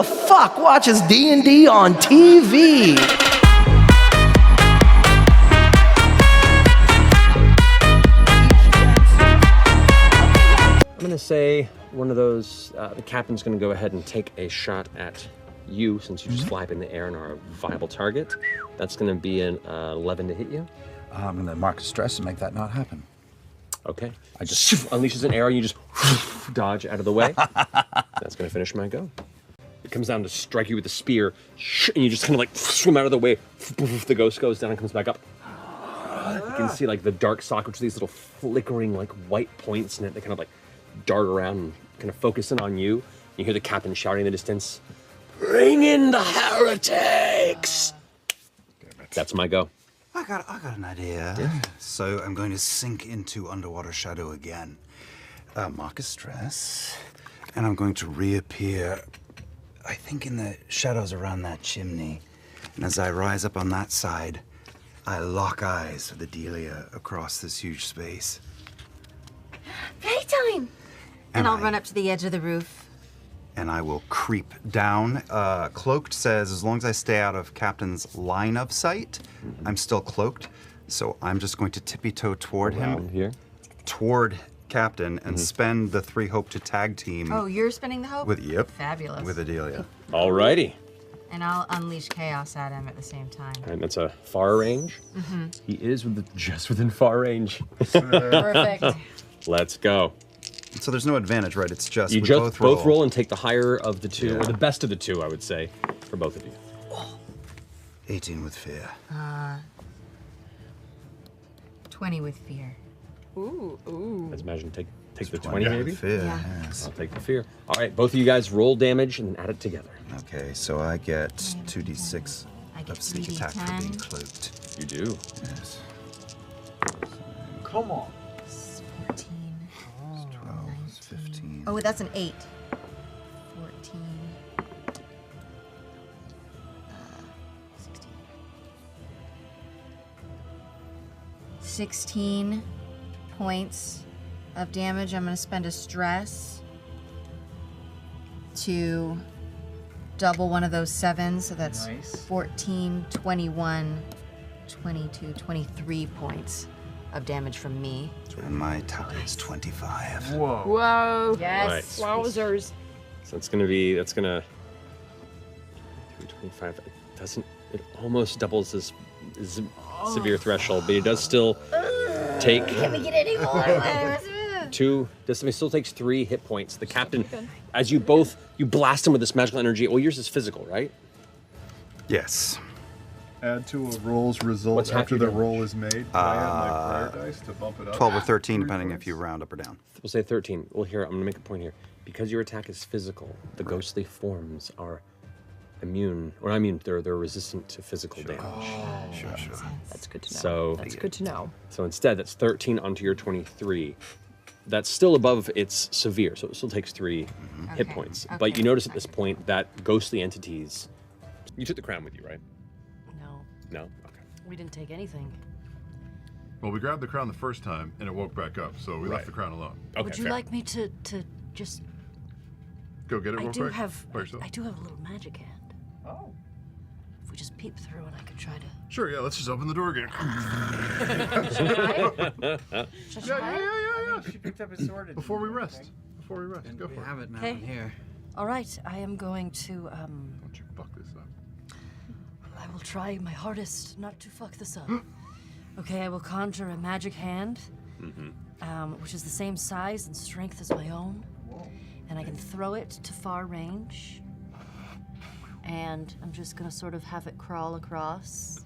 the fuck watches D&D on TV? I'm gonna say one of those, the captain's gonna go ahead and take a shot at you since you just fly up in the air and are a viable target. That's gonna be an 11 to hit you. I'm gonna mark a stress and make that not happen. Okay. I just unleashes an arrow and you just dodge out of the way. That's gonna finish my go. It comes down to strike you with the spear, and you just kind of like swim out of the way. The ghost goes down and comes back up. You can see like the dark socket, which are these little flickering like white points in it. They kind of like dart around and kind of focus in on you. You hear the captain shouting in the distance, "Bring in the heretics!" That's my go. I got an idea. Yeah. So I'm going to sink into underwater shadow again. Mark a stress. And I'm going to reappear, I think, in the shadows around that chimney. And as I rise up on that side, I lock eyes with Adelia across this huge space. Playtime! And I'll run up to the edge of the roof. And I will creep down. Cloaked says, as long as I stay out of Captain's line of sight, I'm still cloaked. So I'm just going to tippy-toe toward him. Here? Toward Captain, and spend the 3 hope to tag team. Oh, you're spinning the hope? Yep. Fabulous. With Adelia. Alrighty. And I'll unleash chaos at him at the same time. And that's a far range. He is just within far range. Perfect. Let's go. So there's no advantage, right? It's just You we just both roll and take the higher of the two, or the best of the two, I would say, for both of you. 18 with fear. 20 with fear. Let's imagine take the 20 maybe. Fear, Yeah. yes. I'll take the fear. All right, both of you guys roll damage and add it together. Okay, so I get 2d6 I get of sneak attack for 3d10. being cloaked. You do. Yes. Come on. 14. 12, 15. Oh, that's an 8. 14. 16 points of damage. I'm going to spend a stress to double one of those 7s, so that's Nice. 14, 21, 22, 23 points of damage from me. And my tally is 25. Whoa. Whoa. Yes. Right. Wowzers. So that's gonna 325. It almost doubles his severe threshold, but he does still take Can we get any more? he still takes 3 hit points. The captain, as you blast him with this magical energy. Well, yours is physical, right? Yes. Add to a roll's result What's half after your the damage? roll is made. Can I add my prayer dice to bump it up? 12 or 13, 3 depending points? if you round up or down. We'll say 13. Well, here, I'm gonna make a point here. Because your attack is physical, the ghostly forms are immune, or I mean, they're resistant to physical damage. Sure. That's good to know. So- That's good to know. So instead, that's 13 onto your 23. That's still above its severe, so it still takes 3 hit Okay, points. okay, But you notice at okay. this point that ghostly entities. You took the crown with you, right? No, No. Okay. we didn't take anything. Well, we grabbed the crown the first time and it woke back up, so we Right. left the crown alone. Okay. Would you fair. like me to just? Go get it I real do quick. have. By yourself. I do have a little magic hand. Oh. If we just peep through, and I could try to. Sure, yeah, let's just open the door again. Should I? She picked up his sword. and- Before we rest. Before we rest. And Go we for have it. it now Okay. in here. All right, I am going to. Don't you fuck this up. I will try my hardest not to fuck this up. Okay, I will conjure a magic hand, which is the same size and strength as my own, and I can throw it to far range. And I'm just gonna sort of have it crawl across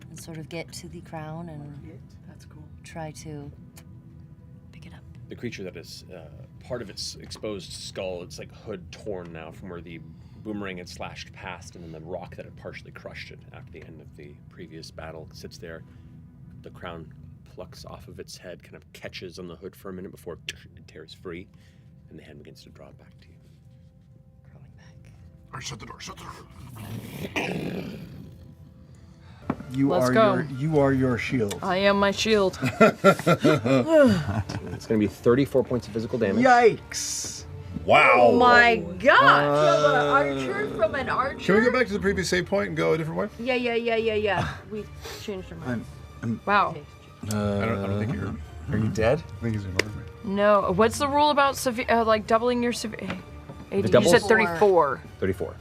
and sort of get to the crown and That's cool. try to pick it up. The creature that is part of its exposed skull, its like hood torn now from where the boomerang had slashed past, and then the rock that had partially crushed it after the end of the previous battle sits there. The crown plucks off of its head, kind of catches on the hood for a minute before it tears free, and the hand begins to draw back to you. Crawling back. All right, shut the door, shut the door. You are your shield. I am my shield. It's going to be 34 points of physical damage. Yikes! Wow. Oh my god! Archer from an archer? Can we go back to the previous save point and go a different way? Yeah. We changed our minds. Wow. I don't think you're. Are you dead? I think he's ignoring me. No. What's the rule about like doubling your severe? You doubles? said 34. 34.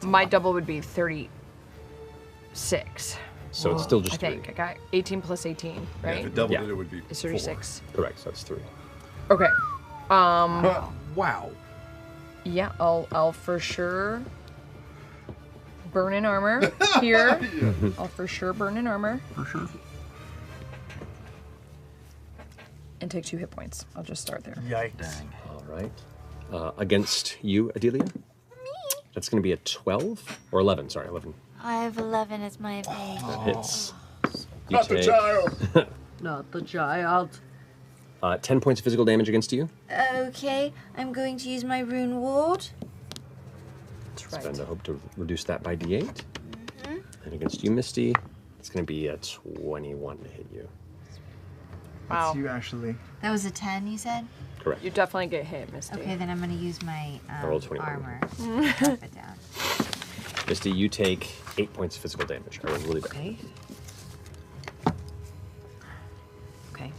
My double would be 36. So it's still just I think. 3. I got 18 plus 18, Yeah, right? if it doubled Yeah. it, it would be It's 4. 36. Correct, so that's 3. Okay. Wow. Yeah, I'll for sure burn in armor here. I'll for sure burn in armor. For sure. And take 2 hit points. I'll just start there. Yikes. All right. Against you, Adelia? Me? That's going to be a 12 or 11. Sorry, 11. I have 11 as my base. That hits. You Not the take, child. Not the child. 10 points of physical damage against you. Okay, I'm going to use my rune ward. That's right. Spend a hope to reduce that by d8. And against you, Misty, it's going to be a 21 to hit you. Wow. That's you actually. That was a 10, you said? Correct. You definitely get hit, Misty. Okay, then I'm going to use my rolled 21. armor. Drop it down. Misty, you take 8 points of physical damage. I was really bad. Okay. Okay.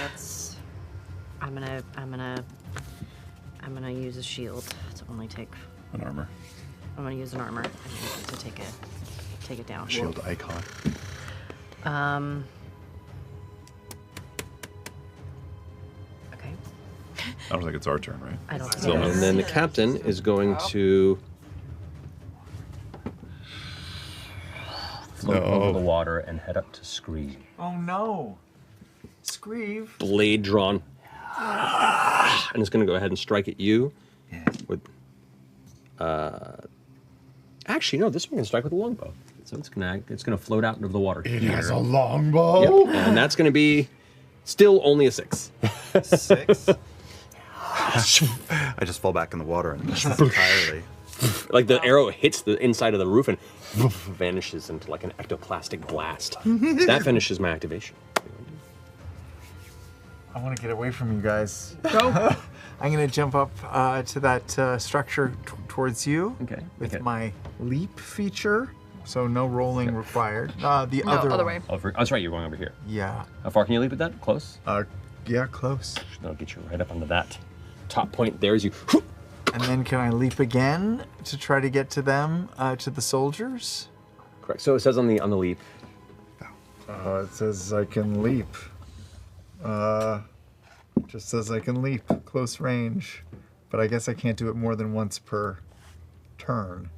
That's. I'm gonna use a shield to only take. An armor. I'm gonna use an armor to take it down. Shield icon. Okay. I don't think it's our turn, right? I don't think So, it is. and then the captain is going to float over the water and head up to Screeve. Oh no. Screeve. Blade drawn. And it's going to go ahead and strike at you. Yeah. With, actually, no, this one can strike with a longbow. So it's gonna float out into the water. It here. has a longbow. Yep. And that's going to be still only a 6. 6. I just fall back in the water and miss entirely. Like the arrow hits the inside of the roof and vanishes into like an ectoplastic blast. That finishes my activation. I want to get away from you guys. Go. I'm going to jump up to that structure towards you Okay. with okay. my leap feature. So no rolling required. The No, other other one. way. Oh, that's right. You're going over here. Yeah. How far can you leap with that? Close. Yeah, close. That'll get you right up onto that top point. There's you. And then can I leap again to try to get to them, to the soldiers? Correct. So it says on the leap. It says I can leap. Just says I can leap close range, but I guess I can't do it more than once per turn.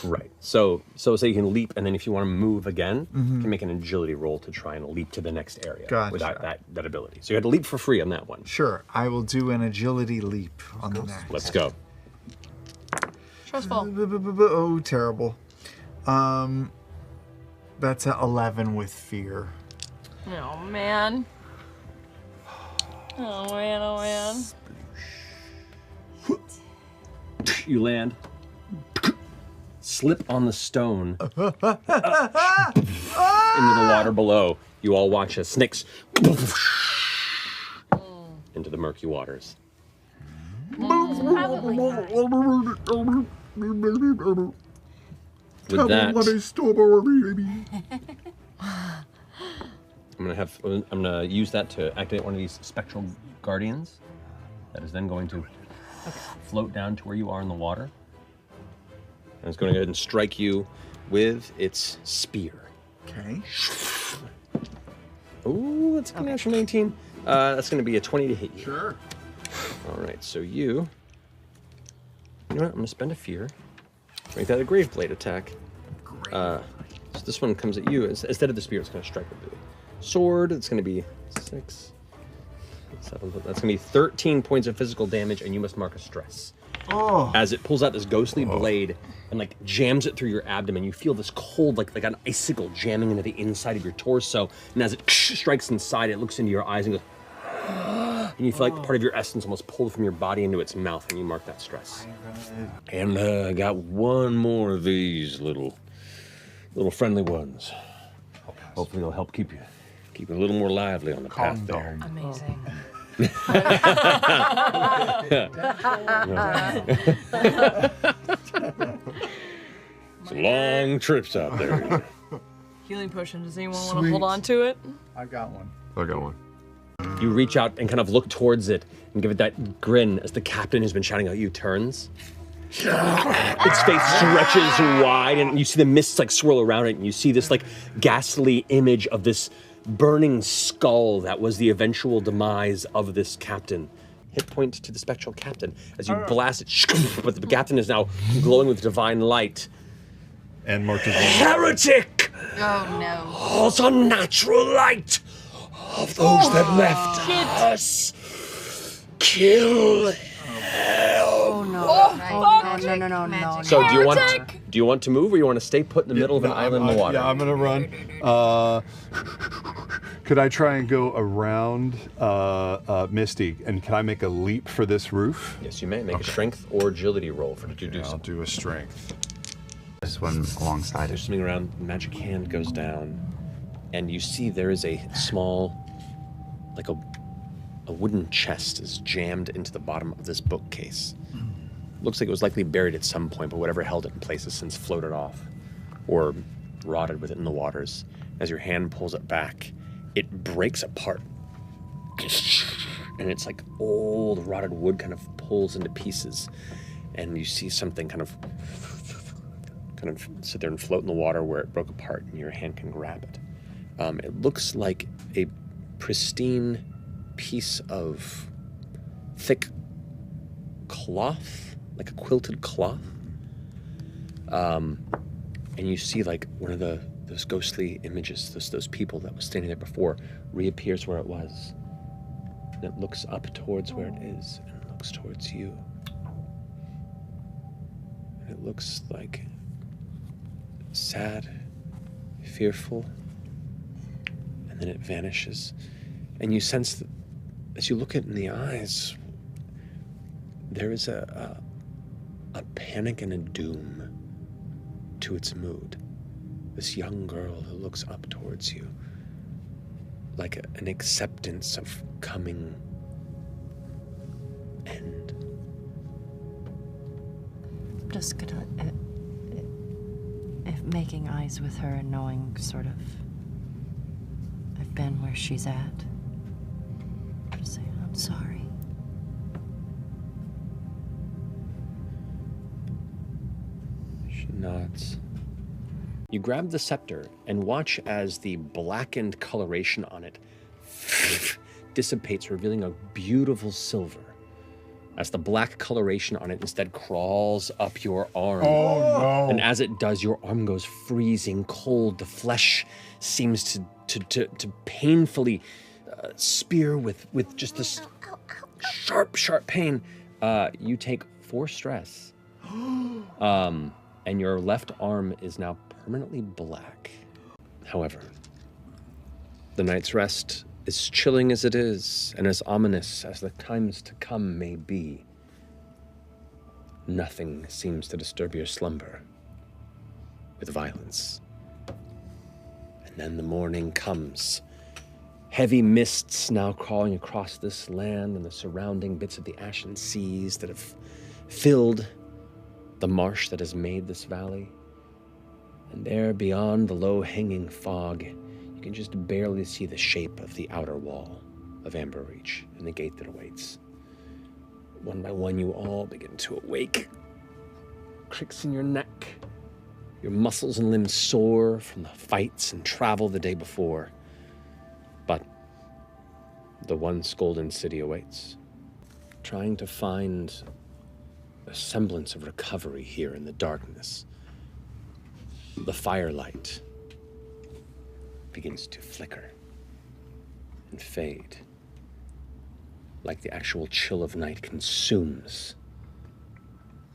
Right. So say you can leap, and then if you want to move again, you can make an agility roll to try and leap to the next area Gotcha. without that ability. So you had to leap for free on that one. Sure, I will do an agility leap on the next. Let's go. Stressful. Oh, terrible. That's at 11 with fear. Oh man. Oh man, oh man. You land. Slip on the stone into the water below. You all watch as snakes into the murky waters. With that, I'm gonna use that to activate one of these spectral guardians. That is then going to float down to where you are in the water. And it's going to go ahead and strike you with its spear. Okay. Ooh, that's a natural 19. That's going to be a 20 to hit you. Sure. All right, so you know what? I'm going to spend a fear. Make that a grave blade attack. Great. So this one comes at you. Instead of the spear, it's going to strike with the sword. It's going to be 6, 7. That's going to be 13 points of physical damage, and you must mark a stress. Oh. As it pulls out this ghostly blade and like jams it through your abdomen, you feel this cold, like an icicle jamming into the inside of your torso. And as it strikes inside, it looks into your eyes and goes, and you feel like part of your essence almost pulled from your body into its mouth, and you mark that stress. And I got one more of these little friendly ones. Hopefully, they'll help keep you a little more lively on the path there. Amazing. It's long trips out there. Healing potion. Does anyone want to hold on to it? I got one. I got one. You reach out and kind of look towards it and give it that grin as the captain who's been shouting at you turns. Its face stretches wide and you see the mists like swirl around it and you see this like ghastly image of this burning skull that was the eventual demise of this captain. Hit point to the spectral captain as you blast it, but the captain is now glowing with divine light. And marches on. Heretic! Oh no. Calls on natural light of those that left us. Kill. Oh no. No. So do you want to move or you want to stay put in the middle of an island in the water? Yeah, I'm gonna run. Could I try and go around Misty? And can I make a leap for this roof? Yes, you may. Make a strength or agility roll for to do I'll so. do a strength. This one alongside There's it. something around, the magic hand goes down, and you see there is a small, like a wooden chest is jammed into the bottom of this bookcase. Looks like it was likely buried at some point, but whatever held it in place has since floated off or rotted within the waters. As your hand pulls it back, it breaks apart. And it's like old rotted wood kind of pulls into pieces. And you see something kind of sit there and float in the water where it broke apart and your hand can grab it. It looks like a pristine piece of thick cloth, like a quilted cloth. And you see like one of those ghostly images, those people that was standing there before, reappears where it was. And it looks up towards where it is and looks towards you. And it looks like sad, fearful, and then it vanishes. And you sense that as you look it in the eyes, there is a panic and a doom to its mood. This young girl who looks up towards you, like an acceptance of coming end. I'm just gonna, if making eyes with her and knowing sort of I've been where she's at, just say, I'm sorry. She nods. You grab the scepter and watch as the blackened coloration on it dissipates, revealing a beautiful silver. As the black coloration on it instead crawls up your arm. Oh no. And as it does, your arm goes freezing cold. The flesh seems to painfully spear with just this sharp pain. You take 4 stress. And your left arm is now permanently black. However, the night's rest, as chilling as it is, and as ominous as the times to come may be, nothing seems to disturb your slumber with violence. And then the morning comes. Heavy mists now crawling across this land and the surrounding bits of the ashen seas that have filled the marsh that has made this valley. And there beyond the low-hanging fog, you can just barely see the shape of the outer wall of Amber Reach and the gate that awaits. One by one, you all begin to awake. Cricks in your neck. Your muscles and limbs sore from the fights and travel the day before. But the once golden city awaits, trying to find a semblance of recovery here in the darkness. The firelight begins to flicker and fade, like the actual chill of night consumes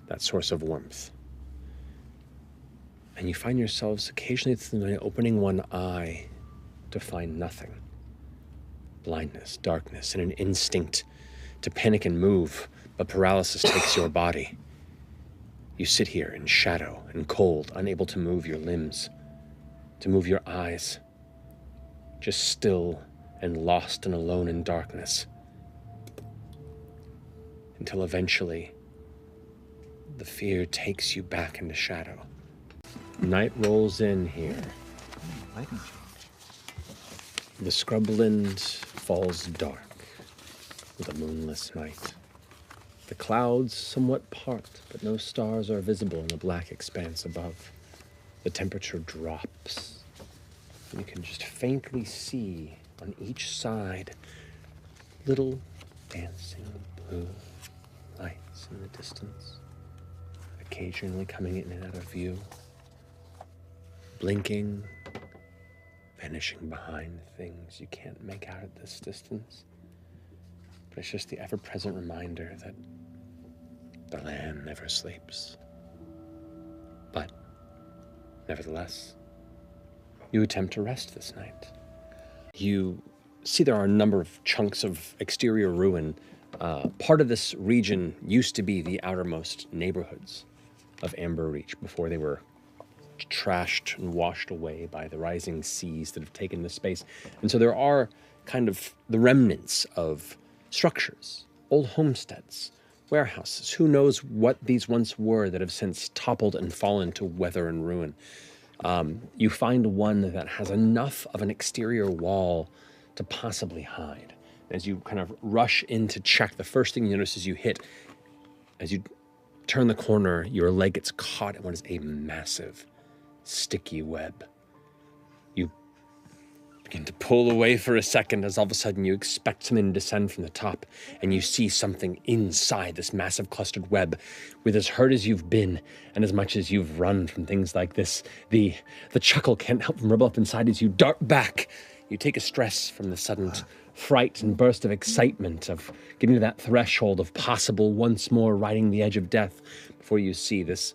that source of warmth. And you find yourselves occasionally through the night opening one eye to find nothing. Blindness, darkness, and an instinct to panic and move, but paralysis takes your body. You sit here in shadow and cold, unable to move your limbs, to move your eyes, just still and lost and alone in darkness. until eventually the fear takes you back into shadow. Night rolls in here. The scrubland falls dark with a moonless night. The clouds somewhat part, but no stars are visible in the black expanse above. The temperature drops. And you can just faintly see on each side little dancing blue lights in the distance, occasionally coming in and out of view, blinking, vanishing behind things you can't make out at this distance. But it's just the ever-present reminder that the land never sleeps. But, nevertheless, you attempt to rest this night. You see there are a number of chunks of exterior ruin. Part of this region used to be the outermost neighborhoods of Amber Reach before they were trashed and washed away by the rising seas that have taken this space. And so there are kind of the remnants of structures, old homesteads, warehouses. Who knows what these once were that have since toppled and fallen to weather and ruin. You find one that has enough of an exterior wall to possibly hide. As you kind of rush in to check, the first thing you notice is as you turn the corner, your leg gets caught in what is a massive, sticky web. You begin to pull away for a second as all of a sudden you expect something to descend from the top, and you see something inside this massive clustered web. With as hurt as you've been and as much as you've run from things like this, the chuckle can't help but rubble up inside as you dart back. You take a stress from the sudden fright and burst of excitement of getting to that threshold of possible once more riding the edge of death before you see this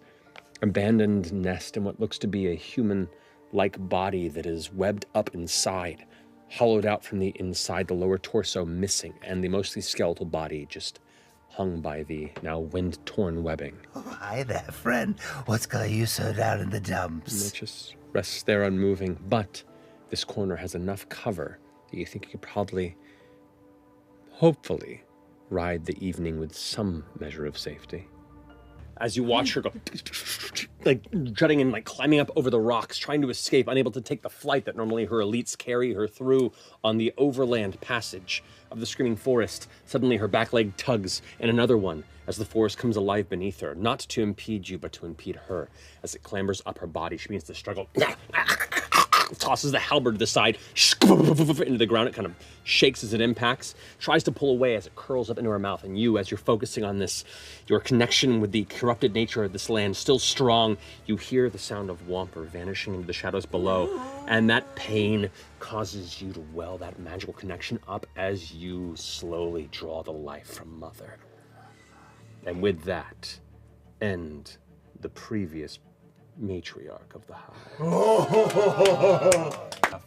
abandoned nest in what looks to be a human-like body that is webbed up inside, hollowed out from the inside, the lower torso missing, and the mostly skeletal body just hung by the now wind-torn webbing. Oh, hi there, friend. What's got you so down in the And dumps? it just rests there unmoving, but this corner has enough cover that you think you could probably, hopefully, ride the evening with some measure of safety. As you watch her go, like jutting and like climbing up over the rocks, trying to escape, unable to take the flight that normally her elites carry her through on the overland passage of the Screaming Forest, suddenly her back leg tugs, and another one as the forest comes alive beneath her, not to impede you, but to impede her. As it clambers up her body, she begins to struggle, tosses the halberd to the side, into the ground. It kind of shakes as it impacts, tries to pull away as it curls up into her mouth. And you, as you're focusing on this, your connection with the corrupted nature of this land still strong, you hear the sound of Whomper vanishing into the shadows below. And that pain causes you to well that magical connection up as you slowly draw the life from Mother. And with that, end the previous matriarch of the hive.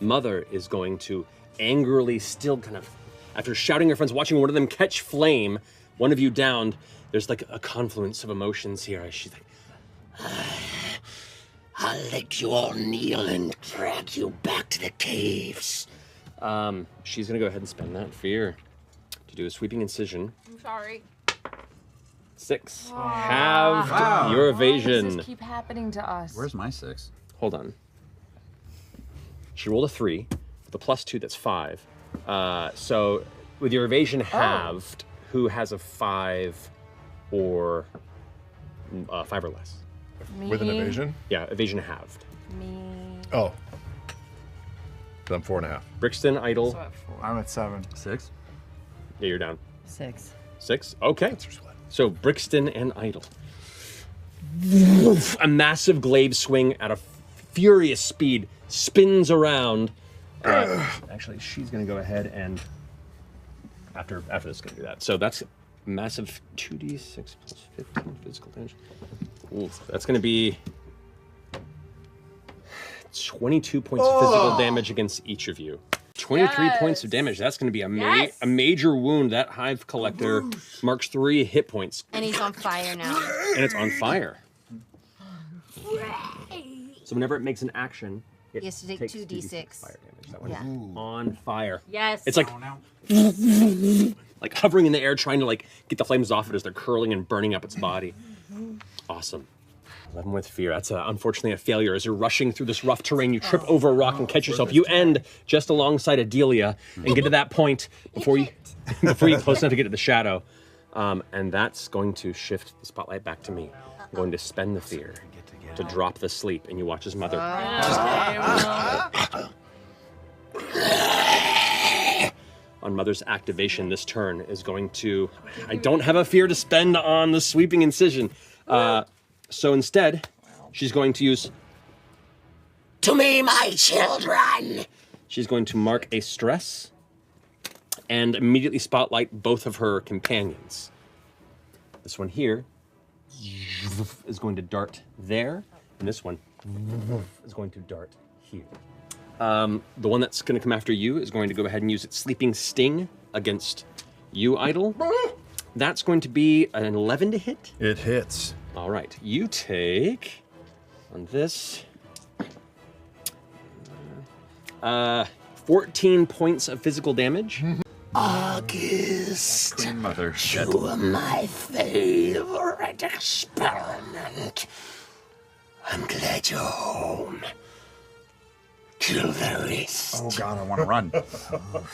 Mother is going to angrily, still kind of, after shouting her friends, watching one of them catch flame, one of you downed, there's like a confluence of emotions here as she's like, I'll let you all kneel and drag you back to the caves. she's gonna go ahead and spend that fear to do a sweeping incision. I'm sorry. 6. Halved your Why does evasion. this keep happening to us? Where's my 6? Hold on. She rolled a 3 with a +2. That's 5. So with your evasion halved, who has a 5 or 5 or less? Me. With an evasion? Yeah, evasion halved. Me. Oh. So I'm 4.5. Brixton, Idle. So at 4. I'm at 7. 6? Yeah, you're down. 6. 6? Okay. So Brixton and Idle. A massive glaive swing at a furious speed spins around. Actually, she's going to go ahead and after this, going to do that. So that's a massive 2d6 plus 15 physical damage. Oof, that's going to be 22 points of physical damage against each of you. 23 points of damage. That's going to be a major wound. That Hive Collector marks 3 hit points. And he's on fire now. And it's on fire. So whenever it makes an action, it He has to take takes 2d6. fire damage. That one Yeah. is on fire. Yes. It's like like hovering in the air, trying to like get the flames off it as they're curling and burning up its body. Awesome. 11 with fear. That's unfortunately a failure. As you're rushing through this rough terrain, you trip over a rock and catch yourself. You end just alongside Adelia and get to that point before you close enough to get to the shadow. And that's going to shift the spotlight back to me. I'm going to spend the fear to drop the sleep, and you watch his mother. On Mother's activation, this turn is going to... I don't have a fear to spend on the sweeping incision. So instead, she's going to use... To me, my children! She's going to mark a stress and immediately spotlight both of her companions. This one here is going to dart there, and this one is going to dart here. The one that's going to come after you is going to go ahead and use its sleeping sting against you, Idol. That's going to be an 11 to hit. It hits. All right, you take on this 14 points of physical damage. August, Queen Mother. you are my favorite experiment. I'm glad you're home. Kill the rest. Oh God, I want to run.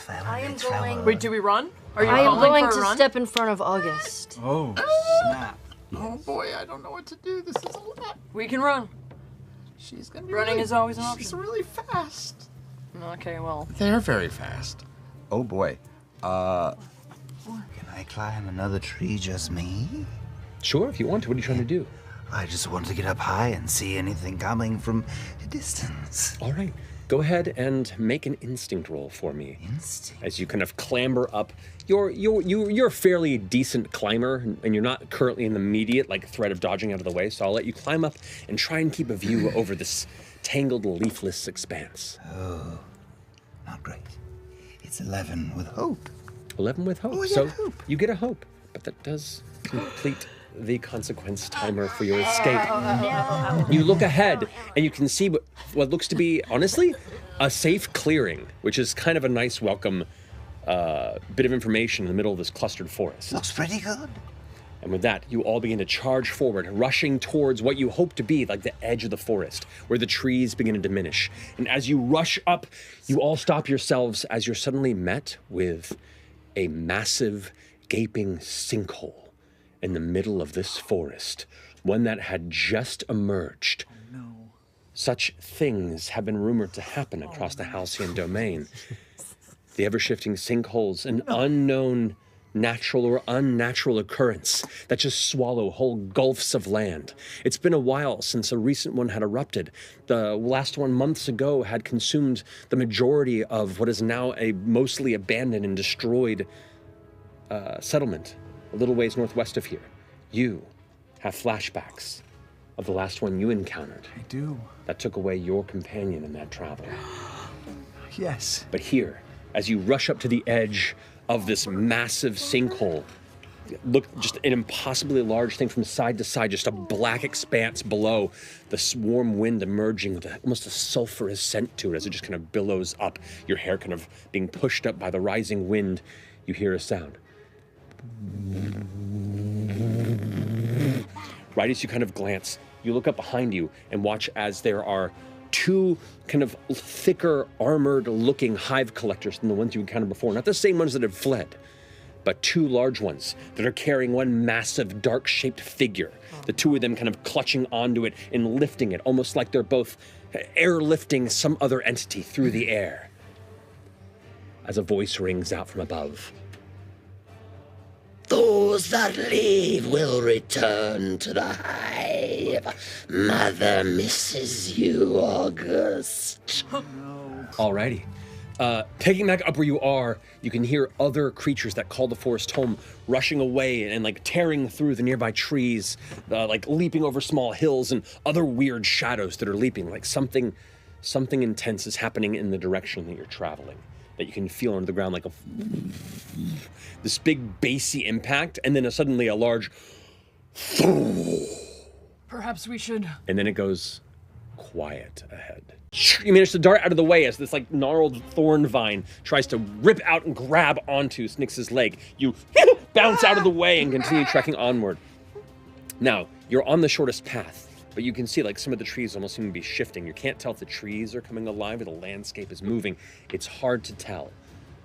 I am going. Wait, do we run? Are you I am calling going for a to run? step in front of August. Oh snap! Oh boy, I don't know what to do. This is a lot. We can run. She's gonna be Running really, is always an She's option. really fast. Okay, well. They're very fast. Oh boy. Can I climb another tree, just me? Sure, if you want to. What are you trying to do? I just want to get up high and see anything coming from a distance. All right, go ahead and make an instinct roll for me. Instinct. As you kind of clamber up. You're a fairly decent climber, and you're not currently in the immediate like threat of dodging out of the way. So I'll let you climb up and try and keep a view over this tangled, leafless expanse. Oh, not great. It's 11 with hope. 11 with hope. Oh, I so get hope. you get a hope, but that does complete the consequence timer for your escape. You look ahead and you can see what looks to be, honestly, a safe clearing, which is kind of a nice welcome bit of information in the middle of this clustered forest. Looks pretty good. And with that, you all begin to charge forward, rushing towards what you hope to be like the edge of the forest, where the trees begin to diminish. And as you rush up, you all stop yourselves as you're suddenly met with a massive, gaping sinkhole in the middle of this forest, one that had just emerged. Oh, no. Such things have been rumored to happen across the Halcyon domain. The ever-shifting sinkholes, an unknown natural or unnatural occurrence that just swallow whole gulfs of land. It's been a while since a recent one had erupted. The last one months ago had consumed the majority of what is now a mostly abandoned and destroyed settlement a little ways northwest of here. You have flashbacks of the last one you encountered. I do. That took away your companion in that travel. Yes. But here, as you rush up to the edge of this massive sinkhole, look, just an impossibly large thing from side to side, just a black expanse below, the warm wind emerging with almost a sulfurous scent to it as it just kind of billows up, your hair kind of being pushed up by the rising wind. You hear a sound. Right as you kind of glance, you look up behind you and watch as there are two kind of thicker, armored-looking hive collectors than the ones you encountered before. Not the same ones that had fled, but two large ones that are carrying one massive, dark-shaped figure. The two of them kind of clutching onto it and lifting it, almost like they're both airlifting some other entity through the air. As a voice rings out from above. Those that leave will return to the hive. Mother misses you, August. Alrighty. Taking back up where you are, you can hear other creatures that call the forest home rushing away and like tearing through the nearby trees, like leaping over small hills and other weird shadows that are leaping, like something intense is happening in the direction that you're traveling, that you can feel under the ground, like this big bassy impact, and then suddenly a large Perhaps we should. and then it goes quiet ahead. You manage to dart out of the way as this like gnarled thorn vine tries to rip out and grab onto Snix's leg. You bounce out of the way and continue trekking onward. Now, you're on the shortest path, but you can see like some of the trees almost seem to be shifting. You can't tell if the trees are coming alive or the landscape is moving. It's hard to tell,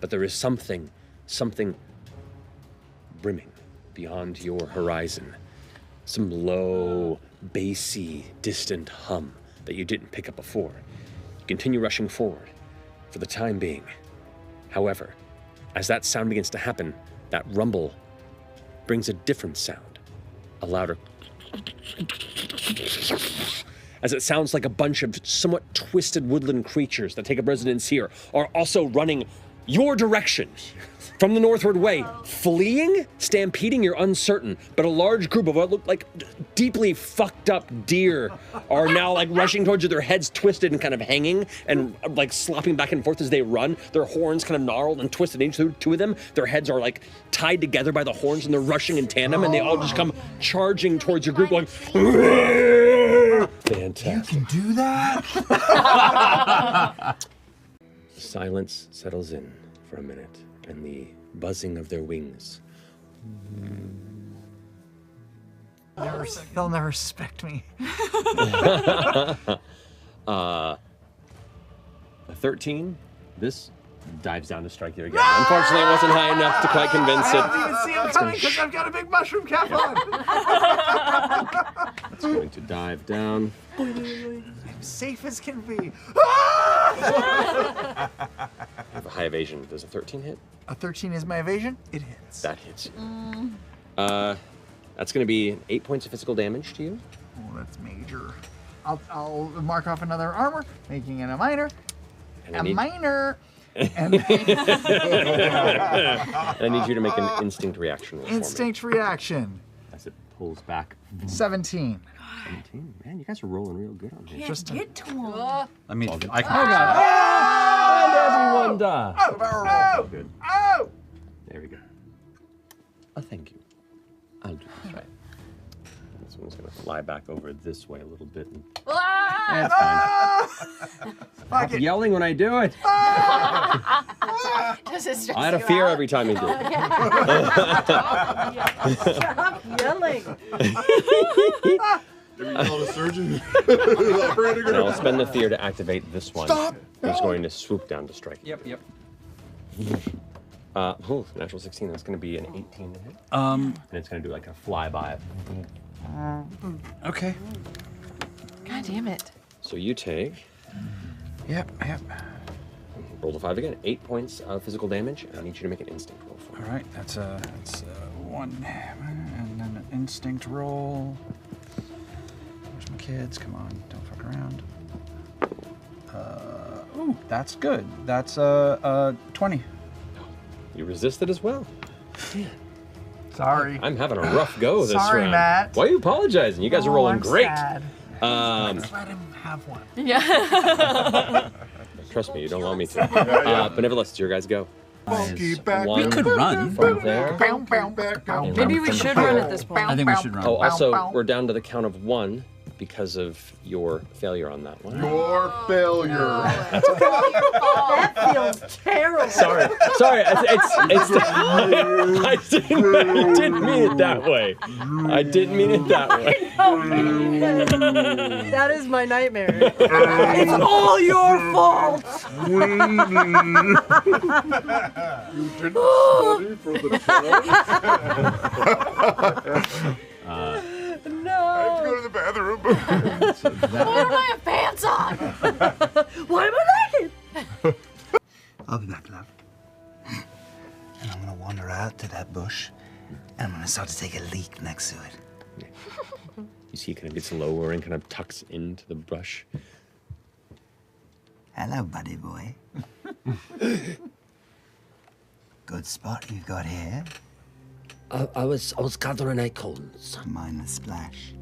but there is something brimming beyond your horizon. Some low, bassy, distant hum that you didn't pick up before. You continue rushing forward for the time being. However, as that sound begins to happen, that rumble brings a different sound, a louder, as it sounds like a bunch of somewhat twisted woodland creatures that take up residence here are also running your direction from the northward way, fleeing, stampeding, you're uncertain, but a large group of what look like deeply fucked up deer are now like rushing towards you, their heads twisted and kind of hanging and like slopping back and forth as they run, their horns kind of gnarled and twisted into two of them, their heads are like tied together by the horns and they're rushing in tandem and they all just come charging towards your group going, fantastic. You can do that? Silence settles in for a minute, and the buzzing of their wings. They'll never respect me. A 13, this dives down to strike you again. Unfortunately, it wasn't high enough to quite convince I it. don't even see him coming because I've got a big mushroom cap on. It's going to dive down. I'm safe as can be. I have a high evasion. Does a 13 hit? A 13 is my evasion. It hits. That hits you. That's going to be 8 points of physical damage to you. Oh, that's major. I'll mark off another armor, making it a minor. And A minor. And And I need you to make an instinct reaction roll instinct reaction. for me. As it pulls back. 17. 17. Man, you guys are rolling real good on here. Just Get to him. I mean, I can. And everyone dies. Oh! Good. Oh! There we go. Thank you. I'll do this right. This one's going to fly back over this way a little bit. That's fine. Fuck Stop it. yelling when I do it. Does it stress I had a you fear out? every time you do it. Stop yelling. Call the surgeon. And I'll spend the fear to activate this one. Stop! Who's going to swoop down to strike. Yep. Natural 16. That's going to be an 18 to hit. Um. And it's going to do like a flyby. Okay. God damn it. So you take, Yep. roll the 5 again, 8 points of physical damage, and I need you to make an instinct roll for me. All right. That's one, and then an instinct roll. Where's my kids? Come on, don't fuck around. Ooh, that's good. That's 20. You resisted as well. Sorry. I'm having a rough go this Sorry, round. Matt. Why are you apologizing? You guys are rolling I'm great. Sad. Um, Let him have one. Yeah. trust me, you don't want me to. But nevertheless, it's your guys' go. Funky back. One We could run. from there. Maybe we should run at this point. I think we should run. Oh, also, we're down to the count of 1 because of your failure on that one. Your failure. That feels terrible. Sorry. It's I didn't mean it that way. I didn't mean it that way. That is my nightmare. It's all your fault. You didn't study for the test. No. Go to the bathroom. Why do I have pants on? Why am I naked? I'll be back, love. And I'm gonna wander out to that bush, and I'm gonna start to take a leak next to it. You see, it kind of gets lower and kind of tucks into the brush. Hello, buddy boy. Good spot you've got here. I was gathering acorns. Mine a splash.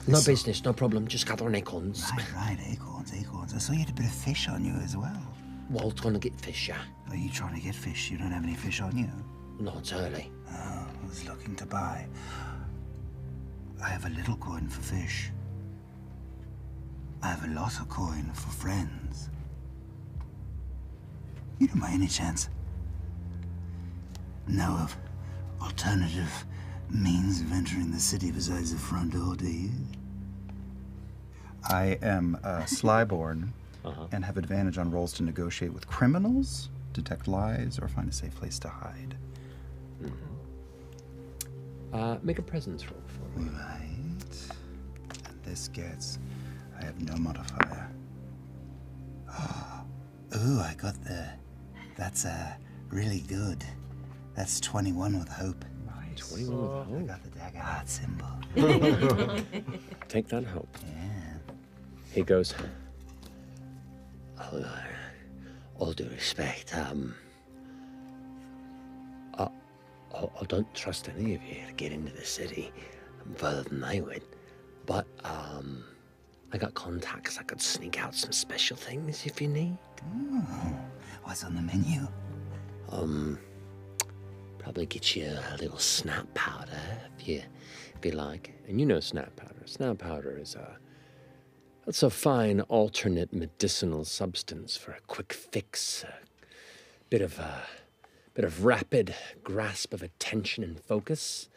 No business, no problem. Just gathering acorns. Right, acorns. I saw you had a bit of fish on you as well. Well, trying to get fish, yeah. Are you trying to get fish? You don't have any fish on you? No, it's early. Oh, I was looking to buy. I have a little coin for fish. I have a lot of coin for friends. You don't by any chance know of alternative means of entering the city besides the front door, do you? I am Slyborn and have advantage on rolls to negotiate with criminals, detect lies, or find a safe place to hide. Make a presence roll for me. Right. And this gets... I have no modifier. Ooh, I got the... That's really good. That's 21 with hope. Nice. 21 with hope. I got the dagger heart symbol. Take that hope. Yeah. He goes, All due respect, I don't trust any of you to get into the city further than I would. But, I got contacts. I could sneak out some special things if you need. Ooh, what's on the menu? Probably get you a little snap powder if you like. and you know snap powder. Snap powder is that's a fine alternate medicinal substance for a quick fix, a bit of rapid grasp of attention and focus.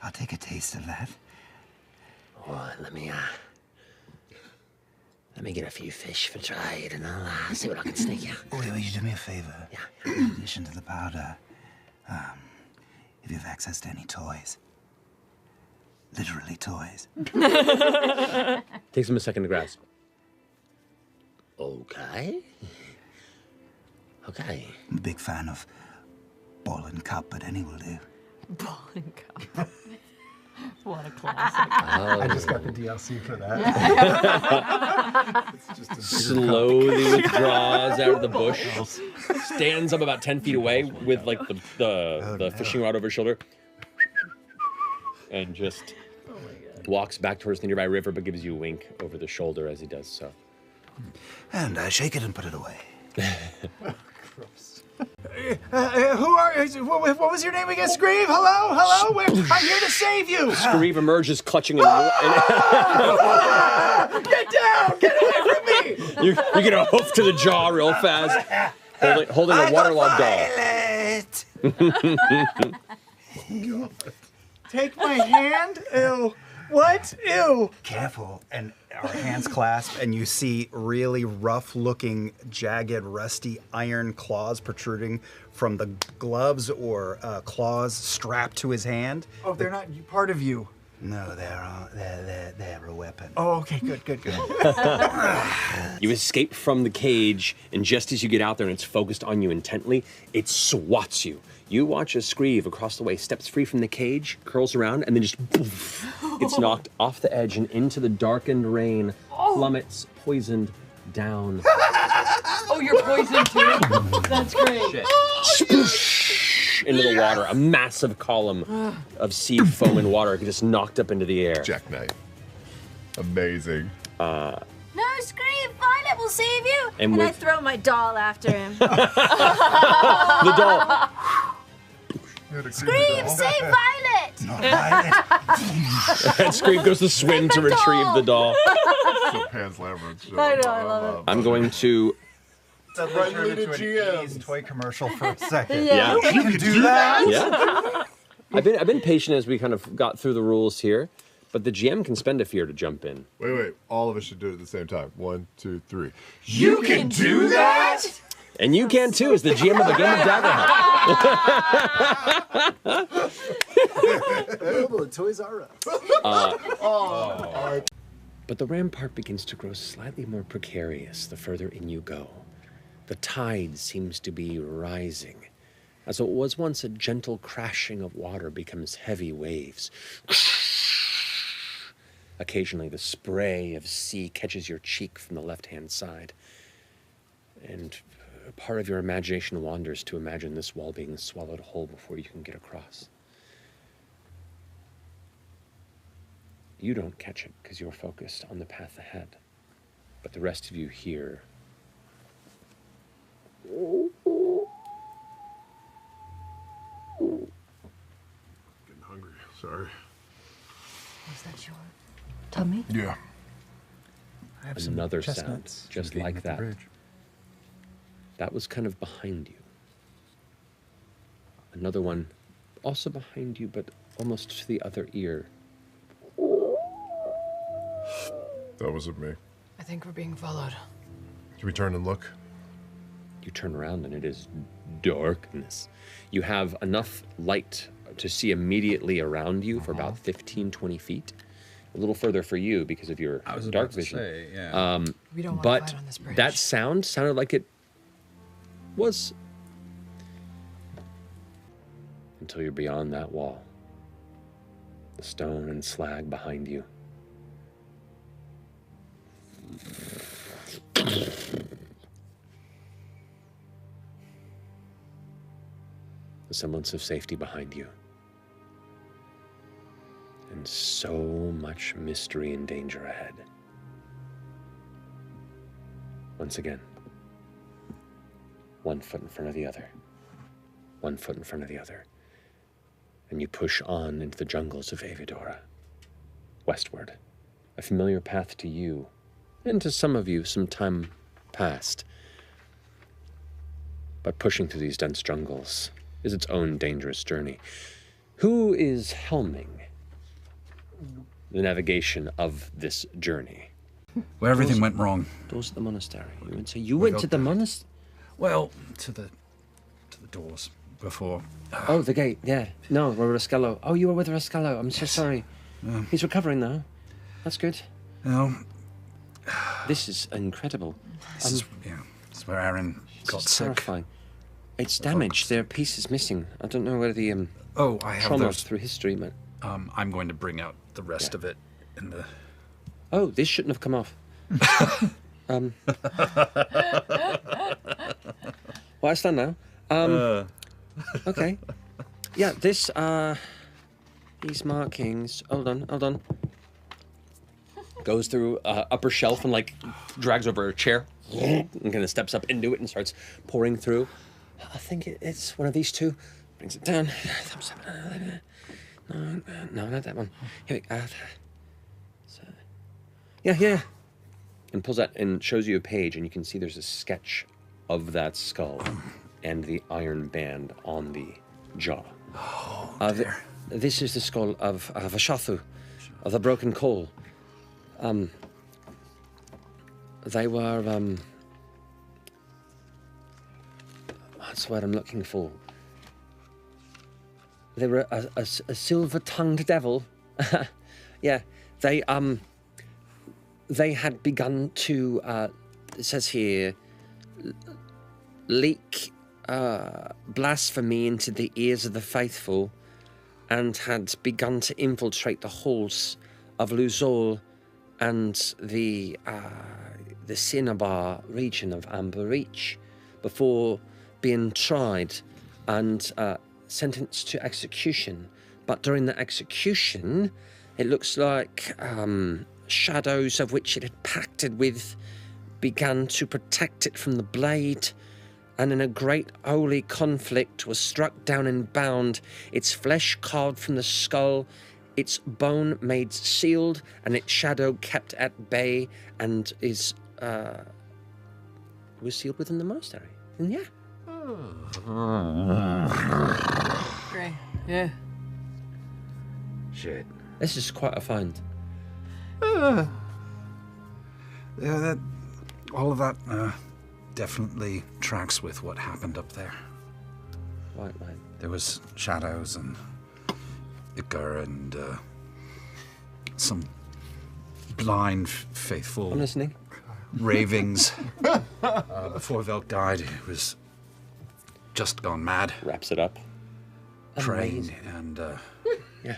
I'll take a taste of that. Oh, let me get a few fish for trade, and I'll see what I can sneak out. Oh, will you do me a favor? Yeah. In addition to the powder, if you have access to any toys. Literally toys. Takes him a second to grasp. Okay. Okay. I'm a big fan of ball and cup, but any will do. Ball and cup. What a classic. I just got the DLC for that. It's just a bigger Slowly withdraws out of the bush, stands up about 10 feet away with like the fishing rod over his shoulder, and just walks back towards the nearby river, but gives you a wink over the shoulder as he does so. And I shake it and put it away. What was your name again? Screeve? Hello? I'm here to save you! Screeve emerges clutching and Get down! Get away from me! you get a hoof to the jaw real fast, holding a waterlogged doll. Take my hand? Ew. What? Ew. Careful. And our hands clasp, and you see really rough-looking, jagged, rusty iron claws protruding from the gloves or claws strapped to his hand. Oh, they're not part of you. No, they're a weapon. Oh, okay, good. You escape from the cage, and just as you get out there and it's focused on you intently, it swats you. You watch as Screeve across the way steps free from the cage, curls around, and then just poof, gets knocked off the edge and into the darkened rain, plummets, poisoned, down. Oh, you're poisoned too? That's great. Spoosh, into the water. A massive column of sea foam and water just knocked up into the air. Jackknife. Amazing. No, Scream, Violet will save you! And And I with- throw my doll after him. The doll. Scream, save Violet! Not Violet. And Screeve goes to swim to retrieve the doll. So Pan's Labyrinth show. I know, I love it. I'm going to. Suddenly turned Friendly into to an GMs. 80s toy commercial for a second. Yeah. You can do that? Yeah. I've been patient as we kind of got through the rules here, but the GM can spend a fear to jump in. Wait. All of us should do it at the same time. 1, 2, 3. You can do that? And you can too, as the GM of the game of Daggerhead. Available at Toys R Us. But the rampart begins to grow slightly more precarious the further in you go. The tide seems to be rising. As what was once a gentle crashing of water becomes heavy waves. Occasionally the spray of sea catches your cheek from the left-hand side. And a part of your imagination wanders to imagine this wall being swallowed whole before you can get across. You don't catch it because you're focused on the path ahead. But the rest of you hear. Getting hungry. Sorry. Was that your tummy? Yeah. I have some Another sound, chestnuts. just Eating like at the that. bridge. That was kind of behind you. Another one, also behind you, but almost to the other ear. That wasn't me. I think we're being followed. Should we turn and look? You turn around and it is darkness. You have enough light to see immediately around you for about 15, 20 feet. A little further for you because of your I was dark about to vision. say, yeah. We don't want to But fight on this bridge. that sound sounded like it was until you're beyond that wall. The stone and slag behind you. The semblance of safety behind you. And so much mystery and danger ahead. Once again, 1 foot in front of the other, 1 foot in front of the other, and you push on into the jungles of Avidora, westward, a familiar path to you, and to some of you some time past. But pushing through these dense jungles is its own dangerous journey. Who is helming the navigation of this journey? Where everything went wrong. Doors at the monastery. You went, so you went to the monastery? Well, to the doors before. Oh, the gate, yeah. No, Rascallo. Oh, you were with Rascallo. I'm so sorry. He's recovering now. That's good. No, This is incredible. this is where Aaron got It's sick. terrifying. It's damaged. There are pieces missing. I don't know where the Oh, I have trauma those. through history, but I'm going to bring out the rest of it in the. oh, this shouldn't have come off. Well, I stand now. Okay. Yeah, this these markings. Hold on. Goes through upper shelf and like drags over a chair and kind of steps up into it and starts pouring through. I think it's one of these two. Brings it down. No, not that one. Here we go. So, yeah. And pulls out and shows you a page, and you can see there's a sketch of that skull and the iron band on the jaw. Oh, dear. This is the skull of Vashathu, of the broken coal. They were, what's the word I'm looking for? They were a silver-tongued devil. Yeah, they had begun to, it says here, leak blasphemy into the ears of the faithful, and had begun to infiltrate the halls of Luzol and the Cinnabar region of Amber Reach before being tried and sentenced to execution. But during the execution, it looks like shadows of which it had pacted with began to protect it from the blade, and in a great holy conflict was struck down and bound, its flesh carved from the skull, its bone made sealed, and its shadow kept at bay, and was sealed within the monastery. And yeah. Great. Yeah. Shit. This is quite a find. Yeah, that all of that definitely tracks with what happened up there. Right. There was shadows and ichor and some blind, faithful I'm listening. ravings. Before Velk died, he was just gone mad, Wraps it up. trained, Amazing. and Yeah.